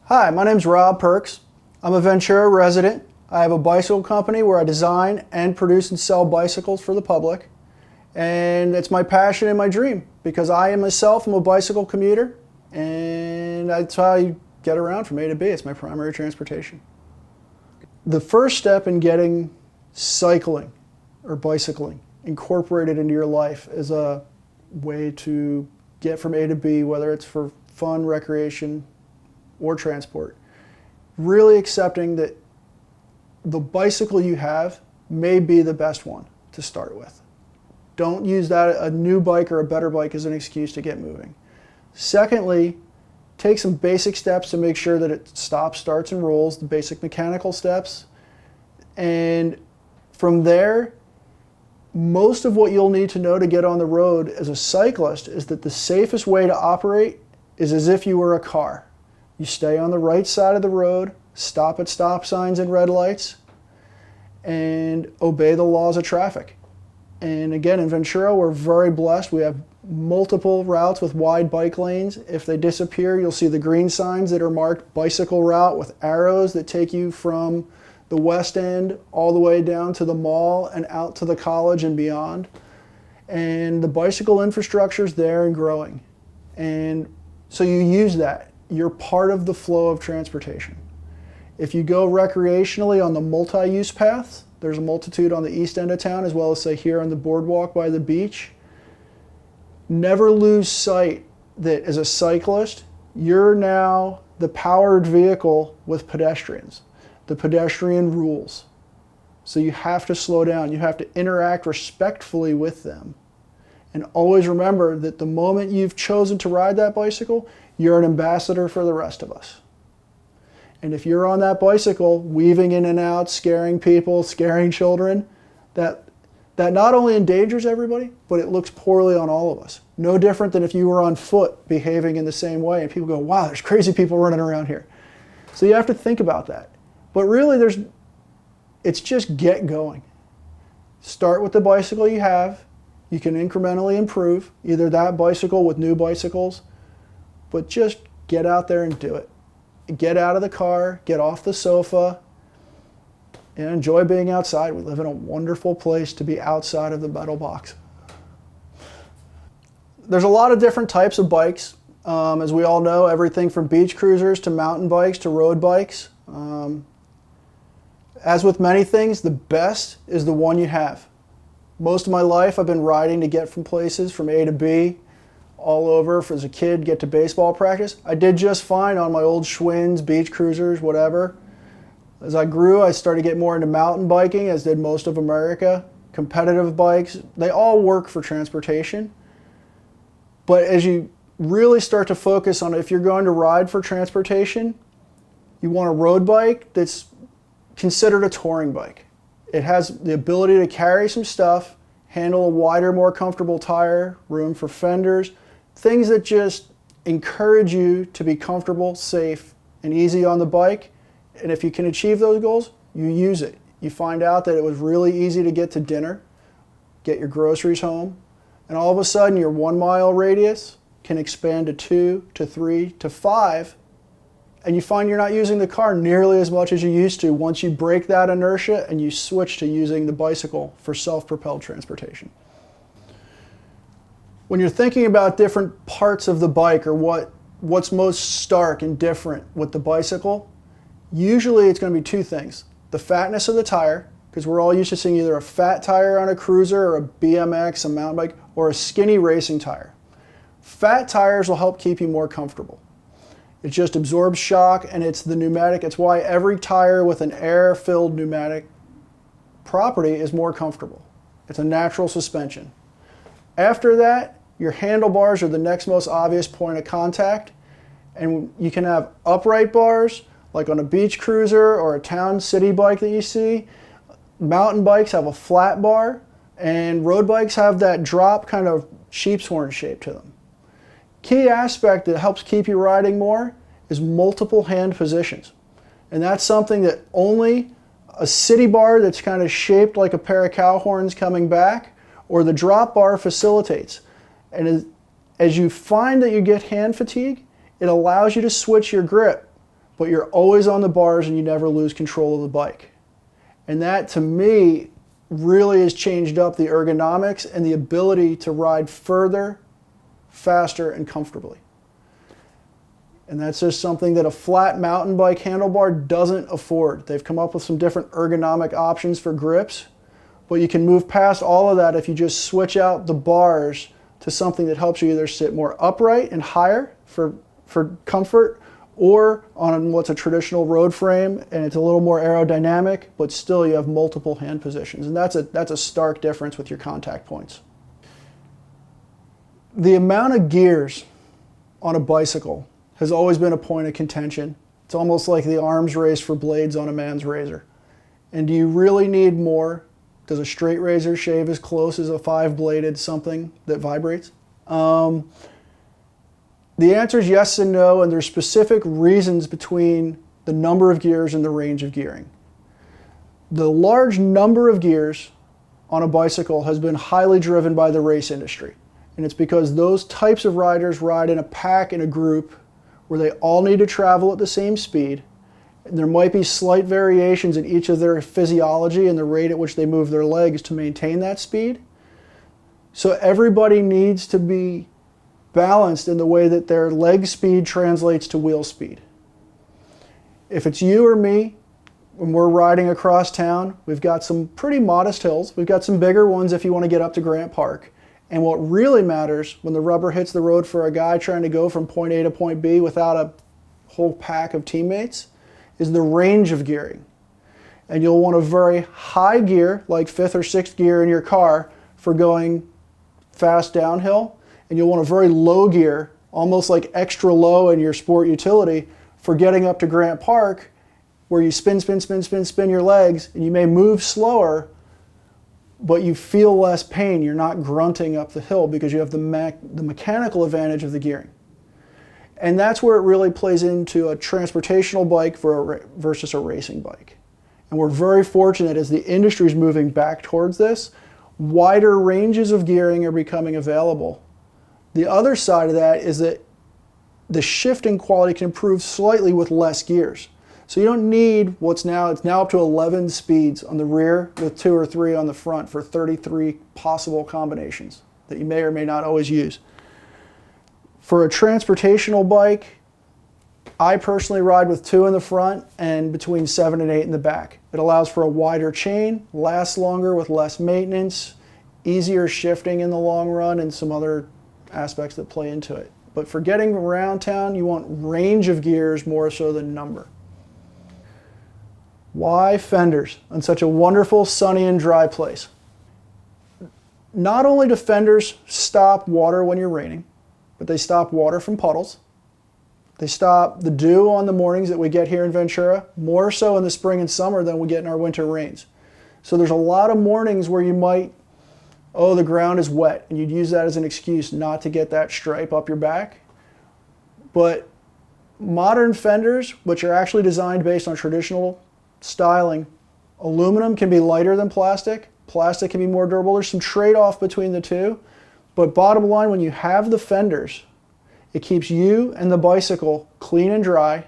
Hi, my name's Rob Perks. I'm a Ventura resident. I have a bicycle company where I design and produce and sell bicycles for the public. And it's my passion and my dream because I myself am a bicycle commuter, and that's how I get around from A to B. It's my primary transportation. The first step in getting cycling or bicycling incorporated into your life is a way to get from A to B, whether it's for fun, recreation, or transport. Really accepting that the bicycle you have may be the best one to start with. Don't use a new bike or a better bike as an excuse to get moving. Secondly, take some basic steps to make sure that it stops, starts, and rolls, the basic mechanical steps. And from there, most of what you'll need to know to get on the road as a cyclist is that the safest way to operate is as if you were a car. You stay on the right side of the road, stop at stop signs and red lights, and obey the laws of traffic. And again, in Ventura, we're very blessed. We have multiple routes with wide bike lanes. If they disappear, you'll see the green signs that are marked bicycle route with arrows that take you from the West End all the way down to the mall and out to the college and beyond. And the bicycle infrastructure is there and growing. And so you use that. You're part of the flow of transportation. If you go recreationally on the multi-use paths, there's a multitude on the east end of town as well as, say, here on the boardwalk by the beach. Never lose sight that as a cyclist, you're now the powered vehicle with pedestrians. The pedestrian rules. So you have to slow down. You have to interact respectfully with them. And always remember that the moment you've chosen to ride that bicycle, you're an ambassador for the rest of us. And if you're on that bicycle, weaving in and out, scaring people, scaring children, that not only endangers everybody, but it looks poorly on all of us. No different than if you were on foot behaving in the same way and people go, wow, there's crazy people running around here. So you have to think about that. But really, it's just get going. Start with the bicycle you have. You can incrementally improve, either that bicycle with new bicycles, but just get out there and do it. Get out of the car, get off the sofa, and enjoy being outside. We live in a wonderful place to be outside of the metal box. There's a lot of different types of bikes. As we all know, everything from beach cruisers to mountain bikes to road bikes. As with many things, the best is the one you have. Most of my life I've been riding to get from places from A to B, all over. As a kid, get to baseball practice. I did just fine on my old Schwinn's, beach cruisers, whatever. As I grew, I started to get more into mountain biking, as did most of America. Competitive bikes, they all work for transportation. But as you really start to focus on if you're going to ride for transportation, you want a road bike that's considered a touring bike. It has the ability to carry some stuff, handle a wider, more comfortable tire, room for fenders, things that just encourage you to be comfortable, safe, and easy on the bike. And if you can achieve those goals, you use it. You find out that it was really easy to get to dinner, get your groceries home, and all of a sudden your 1 mile radius can expand to 2, to 3, to 5, and you find you're not using the car nearly as much as you used to once you break that inertia and you switch to using the bicycle for self-propelled transportation. When you're thinking about different parts of the bike or what's most stark and different with the bicycle, usually it's going to be two things. The fatness of the tire, because we're all used to seeing either a fat tire on a cruiser or a BMX, a mountain bike, or a skinny racing tire. Fat tires will help keep you more comfortable. It just absorbs shock, and it's the pneumatic. It's why every tire with an air-filled pneumatic property is more comfortable. It's a natural suspension. After that, your handlebars are the next most obvious point of contact, and you can have upright bars, like on a beach cruiser or a town city bike that you see. Mountain bikes have a flat bar, and road bikes have that drop kind of sheep's horn shape to them. Key aspect that helps keep you riding more is multiple hand positions. And that's something that only a city bar that's kind of shaped like a pair of cow horns coming back, or the drop bar facilitates. And as you find that you get hand fatigue, it allows you to switch your grip but you're always on the bars and you never lose control of the bike. And that, to me, really has changed up the ergonomics and the ability to ride further, faster, and comfortably. And that's just something that a flat mountain bike handlebar doesn't afford. They've come up with some different ergonomic options for grips, but you can move past all of that if you just switch out the bars to something that helps you either sit more upright and higher for comfort, or on what's a traditional road frame, and it's a little more aerodynamic, but still you have multiple hand positions. And that's a stark difference with your contact points. The amount of gears on a bicycle has always been a point of contention. It's almost like the arms race for blades on a man's razor. And do you really need more? Does a straight razor shave as close as a 5-bladed something that vibrates? The answer is yes and no, and there's specific reasons between the number of gears and the range of gearing. The large number of gears on a bicycle has been highly driven by the race industry. And it's because those types of riders ride in a pack, in a group, where they all need to travel at the same speed. And there might be slight variations in each of their physiology and the rate at which they move their legs to maintain that speed. So everybody needs to be balanced in the way that their leg speed translates to wheel speed. If it's you or me, when we're riding across town, we've got some pretty modest hills. We've got some bigger ones if you want to get up to Grant Park. And what really matters when the rubber hits the road for a guy trying to go from point A to point B without a whole pack of teammates is the range of gearing. And you'll want a very high gear, like 5th or 6th gear in your car, for going fast downhill. And you'll want a very low gear, almost like extra low in your sport utility, for getting up to Grant Park, where you spin your legs, and you may move slower, but you feel less pain. You're not grunting up the hill because you have the mechanical advantage of the gearing. And that's where it really plays into a transportational bike versus a racing bike. And we're very fortunate, as the industry is moving back towards this, wider ranges of gearing are becoming available. The other side of that is that the shifting quality can improve slightly with less gears. So you don't need it's now up to 11 speeds on the rear with 2 or 3 on the front for 33 possible combinations that you may or may not always use. For a transportational bike, I personally ride with 2 in the front and between 7 and 8 in the back. It allows for a wider chain, lasts longer with less maintenance, easier shifting in the long run, and some other aspects that play into it. But for getting around town, you want range of gears more so than number. Why fenders on such a wonderful, sunny, and dry place? Not only do fenders stop water when you're raining, but they stop water from puddles. They stop the dew on the mornings that we get here in Ventura, more so in the spring and summer than we get in our winter rains. So there's a lot of mornings where you might, the ground is wet, and you'd use that as an excuse not to get that stripe up your back. But modern fenders, which are actually designed based on traditional styling, aluminum can be lighter than plastic. Plastic can be more durable. There's some trade-off between the two. But bottom line, when you have the fenders, it keeps you and the bicycle clean and dry,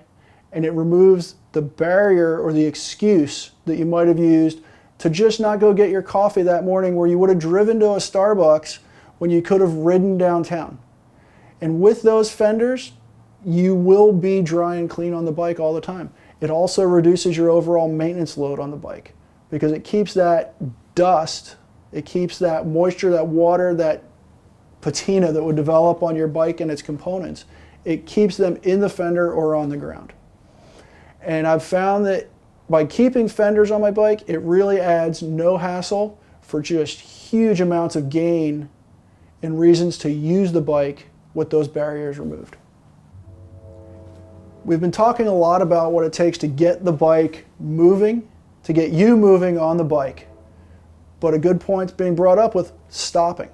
and it removes the barrier or the excuse that you might have used to just not go get your coffee that morning, where you would have driven to a Starbucks when you could have ridden downtown. And with those fenders, you will be dry and clean on the bike all the time. It also reduces your overall maintenance load on the bike because it keeps that dust, it keeps that moisture, that water, that patina that would develop on your bike and its components. It keeps them in the fender or on the ground. And I've found that by keeping fenders on my bike, it really adds no hassle for just huge amounts of gain and reasons to use the bike with those barriers removed. We've been talking a lot about what it takes to get the bike moving, to get you moving on the bike. But a good point's being brought up with stopping.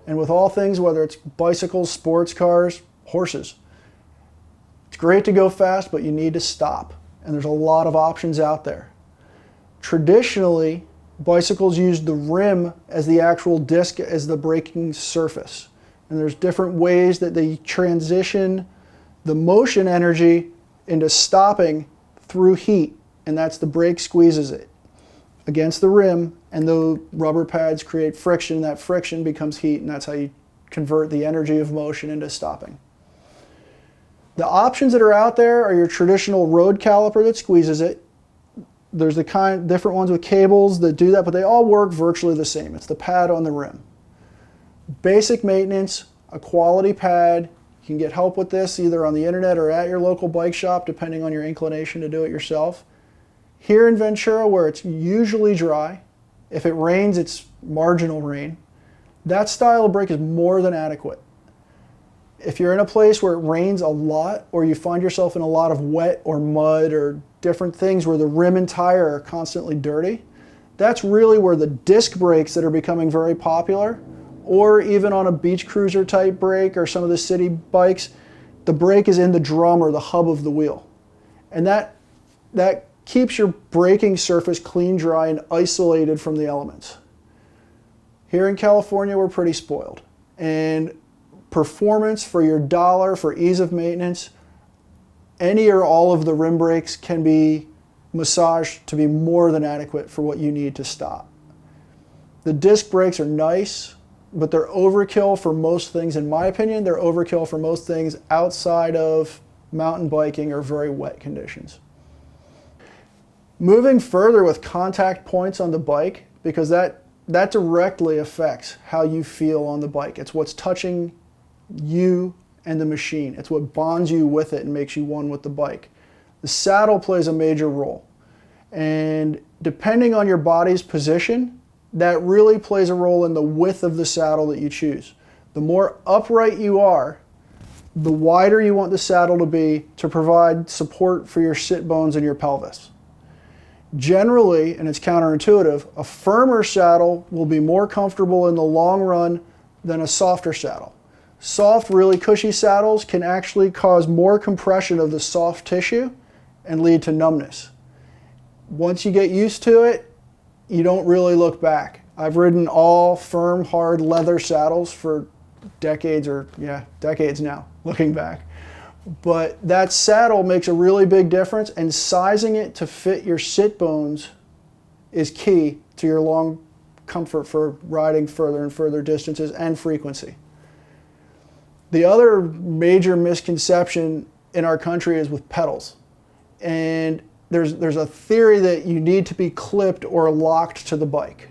And with all things, whether it's bicycles, sports cars, horses, it's great to go fast, but you need to stop. And there's a lot of options out there. Traditionally, bicycles use the rim as the actual disc, as the braking surface. And there's different ways that they transition the motion energy into stopping through heat, and that's the brake squeezes it against the rim, and the rubber pads create friction. That friction becomes heat, and that's how you convert the energy of motion into stopping. The options that are out there are your traditional road caliper that squeezes it. There's the different ones with cables that do that, but they all work virtually the same. It's the pad on the rim. Basic maintenance, a quality pad. You can get help with this either on the internet or at your local bike shop, depending on your inclination to do it yourself. Here in Ventura, where it's usually dry, if it rains, it's marginal rain, that style of brake is more than adequate. If you're in a place where it rains a lot, or you find yourself in a lot of wet or mud or different things where the rim and tire are constantly dirty, that's really where the disc brakes that are becoming very popular, or even on a beach cruiser type brake or some of the city bikes, the brake is in the drum or the hub of the wheel. And that keeps your braking surface clean, dry, and isolated from the elements. Here in California, we're pretty spoiled. And performance for your dollar, for ease of maintenance, any or all of the rim brakes can be massaged to be more than adequate for what you need to stop. The disc brakes are nice, but they're overkill for most things. In my opinion, they're overkill for most things outside of mountain biking or very wet conditions. Moving further with contact points on the bike, because that directly affects how you feel on the bike. It's what's touching you and the machine. It's what bonds you with it and makes you one with the bike. The saddle plays a major role. And depending on your body's position, that really plays a role in the width of the saddle that you choose. The more upright you are, the wider you want the saddle to be to provide support for your sit bones and your pelvis. Generally, and it's counterintuitive, a firmer saddle will be more comfortable in the long run than a softer saddle. Soft, really cushy saddles can actually cause more compression of the soft tissue and lead to numbness. Once you get used to it, you don't really look back. I've ridden all firm, hard leather saddles for decades now, looking back. But that saddle makes a really big difference, and sizing it to fit your sit bones is key to your long comfort for riding further and further distances and frequency. The other major misconception in our country is with pedals. And there's a theory that you need to be clipped or locked to the bike.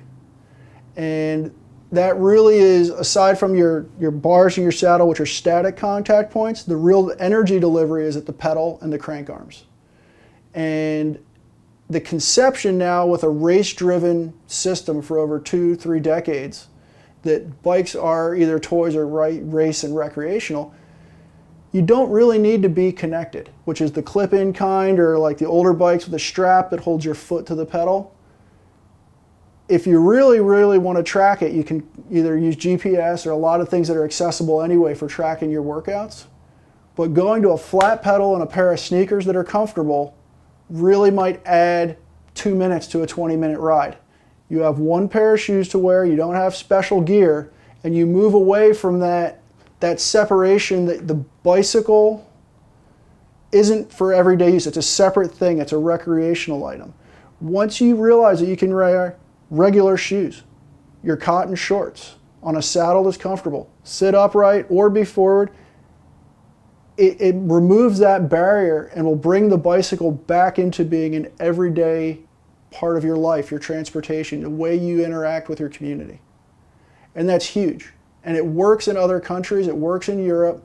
And that really is, aside from your bars in your saddle, which are static contact points, the real energy delivery is at the pedal and the crank arms. And the conception now with a race-driven system for over 2-3 decades that bikes are either toys or race and recreational, you don't really need to be connected, which is the clip-in kind, or like the older bikes with a strap that holds your foot to the pedal. If you really, really want to track it, you can either use GPS or a lot of things that are accessible anyway for tracking your workouts. But going to a flat pedal and a pair of sneakers that are comfortable really might add 2 minutes to a 20-minute ride. You have one pair of shoes to wear, you don't have special gear, and you move away from that separation that the bicycle isn't for everyday use. It's a separate thing. It's a recreational item. Once you realize that you can wear regular shoes, your cotton shorts, on a saddle that's comfortable, sit upright or be forward, it removes that barrier and will bring the bicycle back into being an everyday part of your life, your transportation, the way you interact with your community. And that's huge. And it works in other countries. It works in Europe.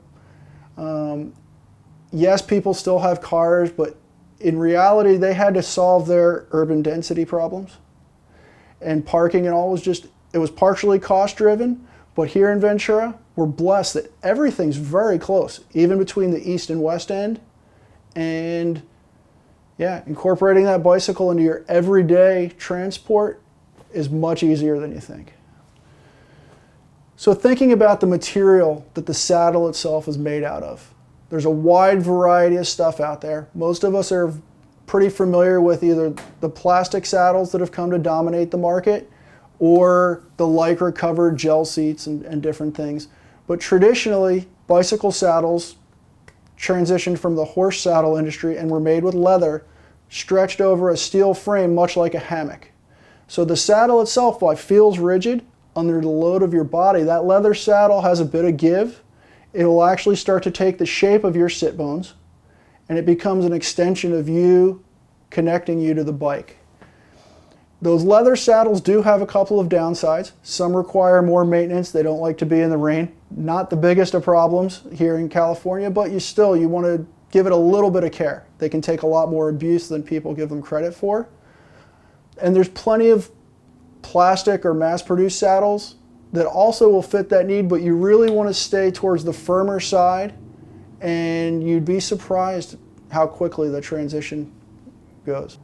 Yes, people still have cars, but in reality, they had to solve their urban density problems. And parking and all it was partially cost-driven. But here in Ventura, we're blessed that everything's very close, even between the east and west end. And yeah, incorporating that bicycle into your everyday transport is much easier than you think. So thinking about the material that the saddle itself is made out of, there's a wide variety of stuff out there. Most of us are pretty familiar with either the plastic saddles that have come to dominate the market or the lycra covered gel seats and different things. But traditionally, bicycle saddles transitioned from the horse saddle industry and were made with leather, stretched over a steel frame much like a hammock. So the saddle itself, while it feels rigid under the load of your body, that leather saddle has a bit of give. It will actually start to take the shape of your sit bones, and it becomes an extension of you, connecting you to the bike. Those leather saddles do have a couple of downsides. Some require more maintenance. They don't like to be in the rain. Not the biggest of problems here in California, but you want to give it a little bit of care. They can take a lot more abuse than people give them credit for. And there's plenty of plastic or mass-produced saddles that also will fit that need, but you really want to stay towards the firmer side, and you'd be surprised how quickly the transition goes.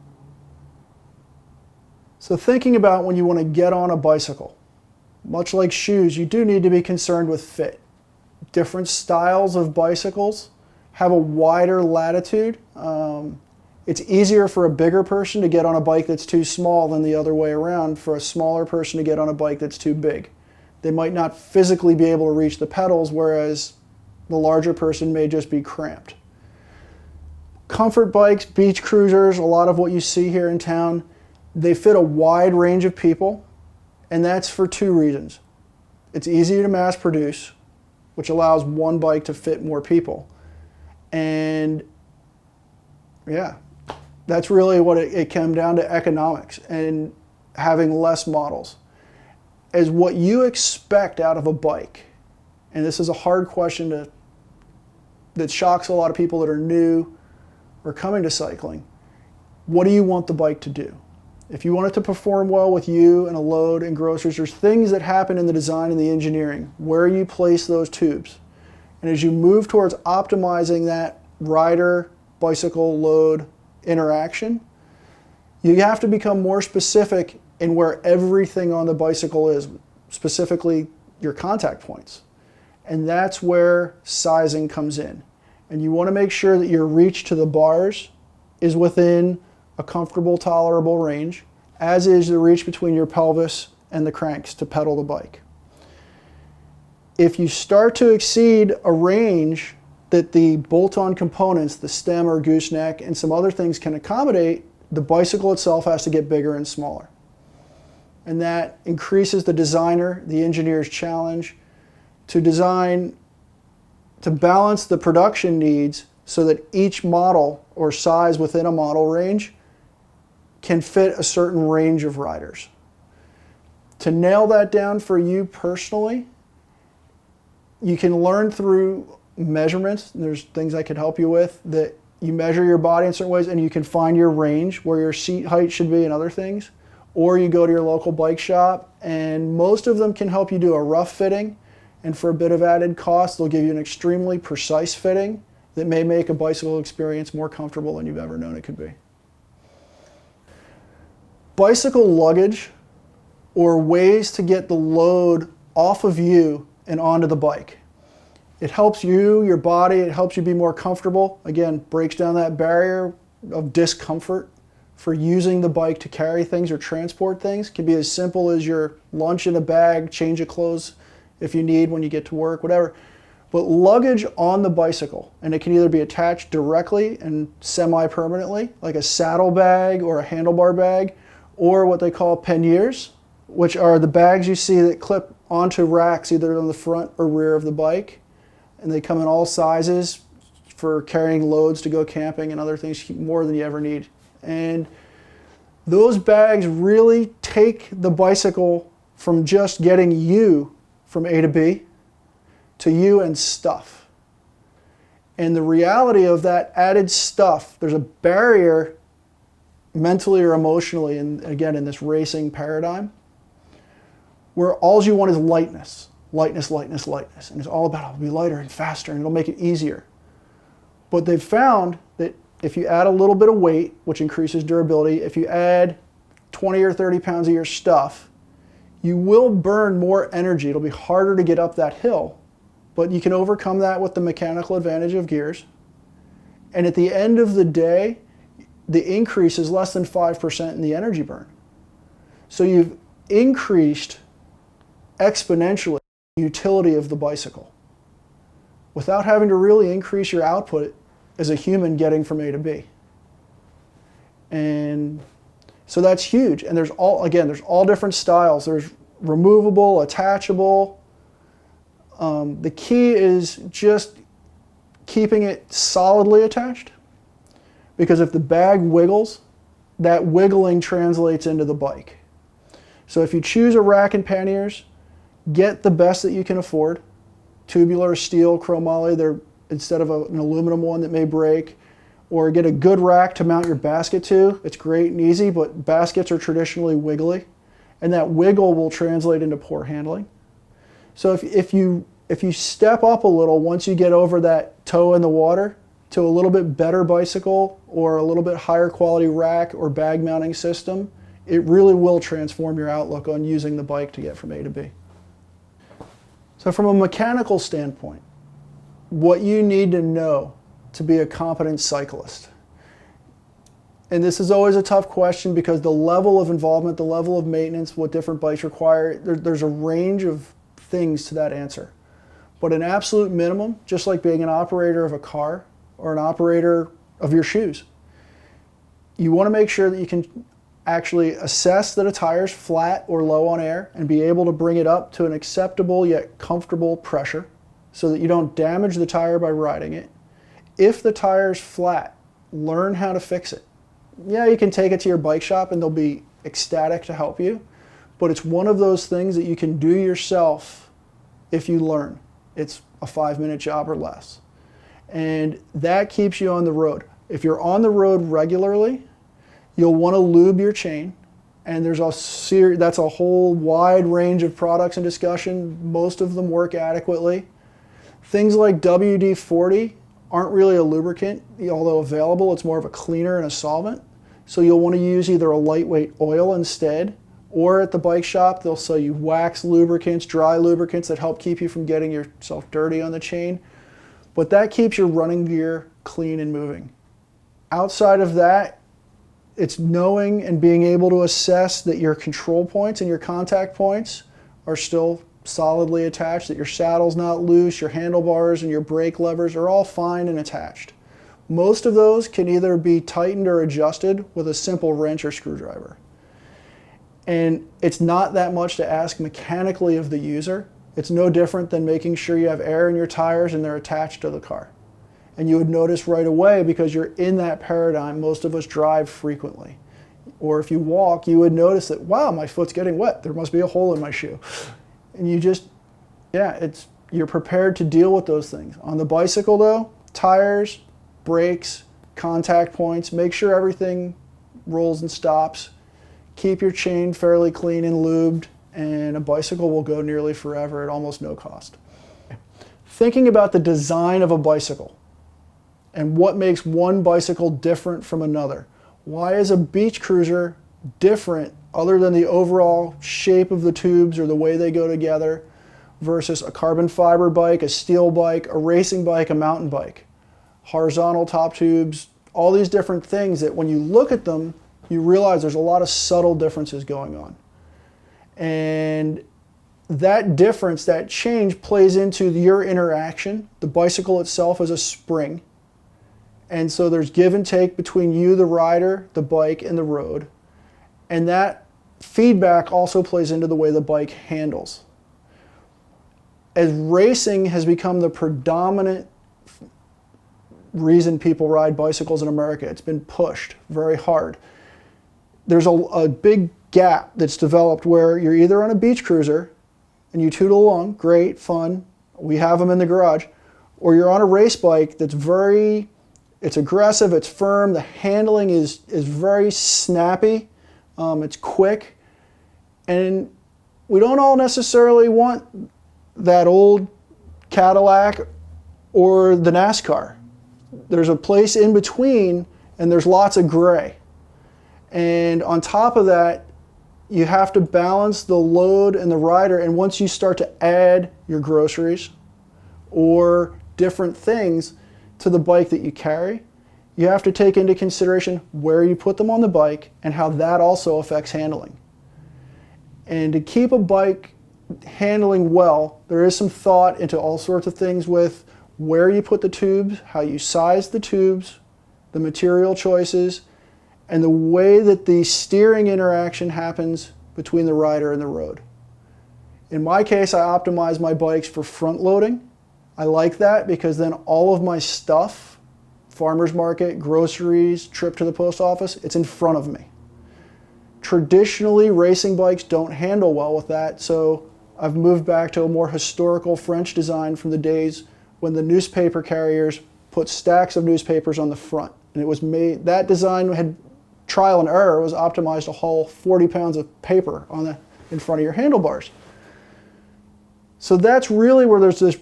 So thinking about when you want to get on a bicycle, much like shoes, you do need to be concerned with fit. Different styles of bicycles have a wider latitude. It's easier for a bigger person to get on a bike that's too small than the other way around for a smaller person to get on a bike that's too big. They might not physically be able to reach the pedals, whereas the larger person may just be cramped. Comfort bikes, beach cruisers, a lot of what you see here in town, they fit a wide range of people, and that's for two reasons. It's easy to mass produce, which allows one bike to fit more people. And yeah, that's really what it came down to, economics and having less models. As what you expect out of a bike, and this is a hard question that shocks a lot of people that are new or coming to cycling. What do you want the bike to do? If you want it to perform well with you and a load and groceries, there's things that happen in the design and the engineering, where you place those tubes. And as you move towards optimizing that rider, bicycle, load interaction, you have to become more specific in where everything on the bicycle is, specifically your contact points. And that's where sizing comes in. And you want to make sure that your reach to the bars is within a comfortable, tolerable range, as is the reach between your pelvis and the cranks to pedal the bike. If you start to exceed a range that the bolt-on components, the stem or gooseneck, and some other things can accommodate, the bicycle itself has to get bigger and smaller. And that increases the designer, the engineer's challenge to design, to balance the production needs so that each model or size within a model range can fit a certain range of riders. To nail that down for you personally, you can learn through measurements. There's things I could help you with that you measure your body in certain ways and you can find your range, where your seat height should be and other things. Or you go to your local bike shop, and most of them can help you do a rough fitting, and for a bit of added cost, they'll give you an extremely precise fitting that may make a bicycle experience more comfortable than you've ever known it could be. Bicycle luggage, or ways to get the load off of you and onto the bike. It helps you, your body, it helps you be more comfortable. Again, breaks down that barrier of discomfort for using the bike to carry things or transport things. It can be as simple as your lunch in a bag, change of clothes if you need when you get to work, whatever. But luggage on the bicycle, and it can either be attached directly and semi-permanently, like a saddle bag or a handlebar bag, or what they call panniers, which are the bags you see that clip onto racks either on the front or rear of the bike. And they come in all sizes for carrying loads to go camping and other things, more than you ever need. And those bags really take the bicycle from just getting you from A to B to you and stuff. And the reality of that added stuff, there's a barrier mentally or emotionally, and again in this racing paradigm, where all you want is lightness. Lightness, lightness, lightness. And it's all about it'll be lighter and faster and it'll make it easier. But they've found that if you add a little bit of weight, which increases durability, if you add 20 or 30 pounds of your stuff, you will burn more energy. It'll be harder to get up that hill, but you can overcome that with the mechanical advantage of gears. And at the end of the day, the increase is less than 5% in the energy burn. So you've increased exponentially the utility of the bicycle. without having to really increase your output as a human getting from A to B. And so that's huge. And there's all different styles. There's removable, attachable. The key is just keeping it solidly attached, because if the bag wiggles, that wiggling translates into the bike. So if you choose a rack and panniers, get the best that you can afford. Tubular, steel, chromoly, instead of an aluminum one that may break. Or get a good rack to mount your basket to. It's great and easy, but baskets are traditionally wiggly, and that wiggle will translate into poor handling. So if you step up a little once you get over that toe in the water to a little bit better bicycle or a little bit higher quality rack or bag mounting system, it really will transform your outlook on using the bike to get from A to B. So from a mechanical standpoint, what you need to know to be a competent cyclist. And this is always a tough question because the level of involvement, the level of maintenance, what different bikes require, there's a range of things to that answer. But an absolute minimum, just like being an operator of a car or an operator of your shoes, you want to make sure that you can actually assess that a tire is flat or low on air and be able to bring it up to an acceptable yet comfortable pressure so that you don't damage the tire by riding it. If the tire's flat, learn how to fix it. Yeah, you can take it to your bike shop and they'll be ecstatic to help you, but it's one of those things that you can do yourself if you learn. It's a 5-minute job or less. And that keeps you on the road. If you're on the road regularly, you'll want to lube your chain, and that's a whole wide range of products and discussion. Most of them work adequately. Things like WD-40 aren't really a lubricant, although available. It's more of a cleaner and a solvent. So you'll want to use either a lightweight oil instead, or at the bike shop, they'll sell you wax lubricants, dry lubricants that help keep you from getting yourself dirty on the chain. But that keeps your running gear clean and moving. Outside of that, it's knowing and being able to assess that your control points and your contact points are still solidly attached, that your saddle's not loose, your handlebars and your brake levers are all fine and attached. Most of those can either be tightened or adjusted with a simple wrench or screwdriver. And it's not that much to ask mechanically of the user. It's no different than making sure you have air in your tires and they're attached to the car. And you would notice right away, because you're in that paradigm. Most of us drive frequently. Or if you walk, you would notice that, wow, my foot's getting wet. There must be a hole in my shoe. And you're prepared to deal with those things. On the bicycle though, tires, brakes, contact points, make sure everything rolls and stops. Keep your chain fairly clean and lubed, and a bicycle will go nearly forever at almost no cost. Thinking about the design of a bicycle and what makes one bicycle different from another. Why is a beach cruiser different other than the overall shape of the tubes or the way they go together versus a carbon fiber bike, a steel bike, a racing bike, a mountain bike? Horizontal top tubes, all these different things that when you look at them, you realize there's a lot of subtle differences going on. And that difference, that change plays into your interaction. The bicycle itself is a spring. And so there's give and take between you, the rider, the bike, and the road. And that feedback also plays into the way the bike handles. As racing has become the predominant reason people ride bicycles in America, it's been pushed very hard. There's a big gap that's developed where you're either on a beach cruiser and you tootle along, great, fun, we have them in the garage, or you're on a race bike that's it's aggressive, it's firm, the handling is very snappy, it's quick, and we don't all necessarily want that old Cadillac or the NASCAR. There's a place in between, and there's lots of gray. And on top of that, you have to balance the load and the rider, and once you start to add your groceries or different things to the bike that you carry, you have to take into consideration where you put them on the bike and how that also affects handling. And to keep a bike handling well, there is some thought into all sorts of things with where you put the tubes, how you size the tubes, the material choices, and the way that the steering interaction happens between the rider and the road. In my case, I optimize my bikes for front loading. I like that because then all of my stuff, farmer's market, groceries, trip to the post office, it's in front of me. Traditionally, racing bikes don't handle well with that, so I've moved back to a more historical French design from the days when the newspaper carriers put stacks of newspapers on the front. And it was made, that design had trial and error, was optimized to haul 40 pounds of paper in front of your handlebars. So that's really where there's this,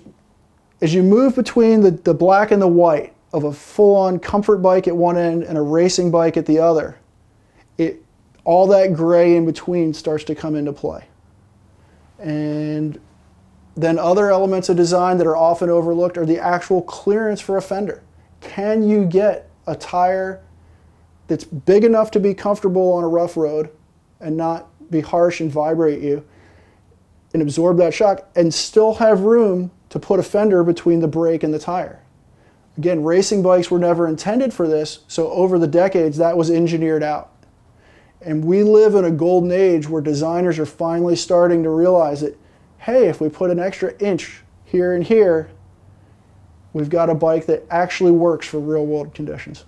as you move between the black and the white of a full-on comfort bike at one end and a racing bike at the other, all that gray in between starts to come into play. And then other elements of design that are often overlooked are the actual clearance for a fender. Can you get a tire that's big enough to be comfortable on a rough road and not be harsh and vibrate you and absorb that shock and still have room to put a fender between the brake and the tire? Again, racing bikes were never intended for this, so over the decades that was engineered out. And we live in a golden age where designers are finally starting to realize that, hey, if we put an extra inch here and here, we've got a bike that actually works for real world conditions.